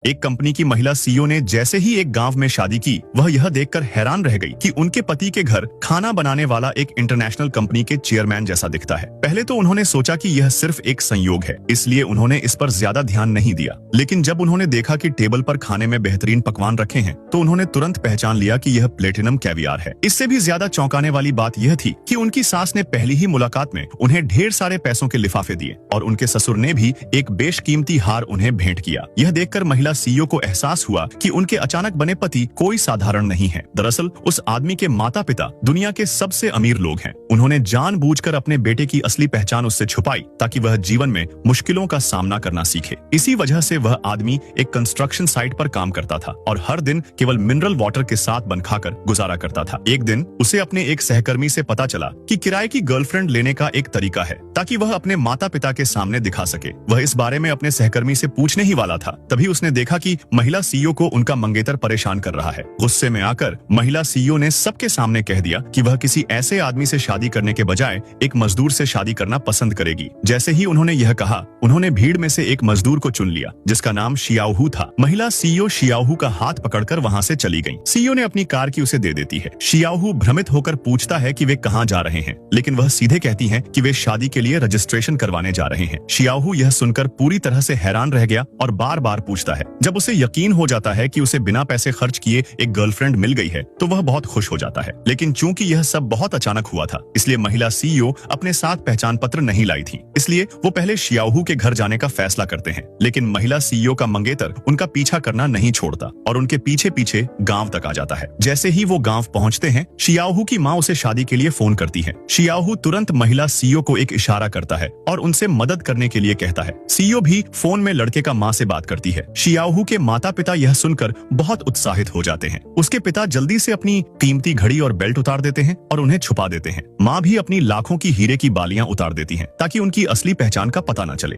एक कंपनी की महिला सीईओ ने जैसे ही एक गांव में शादी की, वह यह देखकर हैरान रह गई कि उनके पति के घर खाना बनाने वाला एक इंटरनेशनल कंपनी के चेयरमैन जैसा दिखता है। पहले तो उन्होंने सोचा कि यह सिर्फ एक संयोग है, इसलिए उन्होंने इस पर ज्यादा ध्यान नहीं दिया। लेकिन जब उन्होंने देखा कि टेबल पर खाने में बेहतरीन पकवान रखे हैं, तो उन्होंने तुरंत पहचान लिया कि यह प्लेटिनम कैवियार है। इससे भी ज्यादा चौंकाने वाली बात यह थी कि उनकी सास ने पहली ही मुलाकात में उन्हें ढेर सारे पैसों के लिफाफे दिए और उनके ससुर ने भी एक बेशकीमती हार उन्हें भेंट किया। यह देखकर महिला सीईओ को एहसास हुआ कि उनके अचानक बने पति कोई साधारण नहीं है। दरअसल उस आदमी के माता पिता दुनिया के सबसे अमीर लोग हैं। उन्होंने जानबूझकर अपने बेटे की असली पहचान उससे छुपाई ताकि वह जीवन में मुश्किलों का सामना करना सीखे। इसी वजह से वह आदमी एक कंस्ट्रक्शन साइट पर काम करता था और हर दिन केवल मिनरल वाटर के साथ बन खाकर गुजारा करता था। एक दिन उसे अपने एक सहकर्मी से पता चला कि किराए की गर्लफ्रेंड लेने का एक तरीका है ताकि वह अपने माता पिता के सामने दिखा सके। वह इस बारे में अपने सहकर्मी से पूछने ही वाला था, तभी उसने देखा कि महिला सीईओ को उनका मंगेतर परेशान कर रहा है। गुस्से में आकर महिला सीईओ ने सबके सामने कह दिया कि वह किसी ऐसे आदमी से शादी करने के बजाय एक मजदूर से शादी करना पसंद करेगी। जैसे ही उन्होंने यह कहा, उन्होंने भीड़ में से एक मजदूर को चुन लिया जिसका नाम शियाओहू था। महिला सीईओ शियाओहू का हाथ पकड़कर वहां से चली गई। सीईओ ने अपनी कार की उसे दे देती है। शियाओहू भ्रमित होकर पूछता है कि वे कहां जा रहे हैं, लेकिन वह सीधे कहती हैं कि वे शादी के लिए रजिस्ट्रेशन करवाने जा रहे हैं। शियाओहू यह सुनकर पूरी तरह से हैरान रह गया और बार बार पूछता है। जब उसे यकीन हो जाता है कि उसे बिना पैसे खर्च किए एक गर्लफ्रेंड मिल गई है, तो वह बहुत खुश हो जाता है। लेकिन चूंकि यह सब बहुत अचानक हुआ था, इसलिए महिला सीईओ अपने साथ पहचान पत्र नहीं लाई थी। इसलिए वो पहले शियाओहू के घर जाने का फैसला करते हैं। लेकिन महिला सीईओ का मंगेतर उनका पीछा करना नहीं छोड़ता और उनके पीछे पीछे गांव तक आ जाता है। जैसे ही वो गांव पहुंचते हैं, शियाओहू की माँ उसे शादी के लिए फोन करती है। शियाओहू तुरंत महिला सीईओ को एक इशारा करता है और उनसे मदद करने के लिए कहता है। सीईओ भी फोन में लड़के का माँ से बात करती है। शियाओहू के माता पिता यह सुनकर बहुत उत्साहित हो जाते हैं। उसके पिता जल्दी से अपनी कीमती घड़ी और बेल्ट उतार देते हैं और उन्हें छुपा देते हैं। माँ भी अपनी लाखों की हीरे की बालियां उतार देती हैं ताकि उनकी असली पहचान का पता न चले।